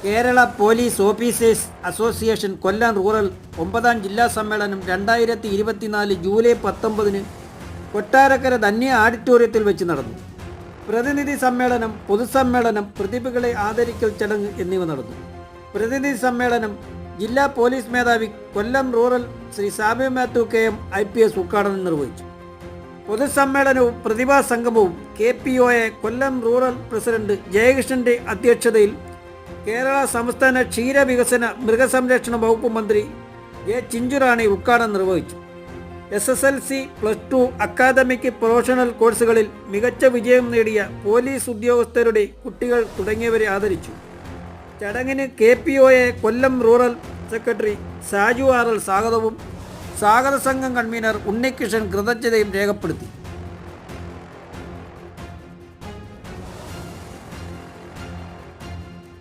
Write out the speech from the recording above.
Kerala police officers association കൊല്ലം rural 9ാം ജില്ലാ സമ്മേളനം 2024 July 19 Kottarakkara Dhanya ഓഡിറ്റോറിയത്തിൽ വെച്ച് നടന്നു. പ്രതിനിധി സമ്മേളനം, പൊതുസമ്മേളനം, പ്രതിഭകളെ ആദരിക്കൽ ചടങ്ങ് എന്നിവ നടന്നു. പ്രതിനിധി സമ്മേളനം ജില്ലാ പോലീസ് മേധാവി Kollam rural Shri Sabi Mathew KM IPS ഉദ്ഘാടനം നിർവഹിച്ചു. പൊതുസമ്മേളനവും പ്രതിഭാ സംഗമവും KPOA കൊല്ലം റൂറൽ പ്രസിഡന്റ് ജയകൃഷ്ണന്റെ അധ്യക്ഷതയിൽ കേരള സംസ്ഥാന ക്ഷീരവികസന മൃഗസംരക്ഷണ വകുപ്പ് മന്ത്രി A. ചിഞ്ചുറാണി ഉദ്ഘാടനം നിർവഹിച്ചു. SSLC, +2 അക്കാദമിക് പ്രൊഫഷണൽ കോഴ്സുകളിൽ മികച്ച വിജയം നേടിയ പോലീസ് ഉദ്യോഗസ്ഥരുടെ കുട്ടികൾ തുടങ്ങിയവരെ ആദരിച്ചു. ചടങ്ങിന് KPOA Kollam rural secretary Saju RL സ്വാഗതവും സ്വാഗത സംഘം കൺവീനർ ഉണ്ണികൃഷ്ണൻ കൃതജ്ഞതയും രേഖപ്പെടുത്തി.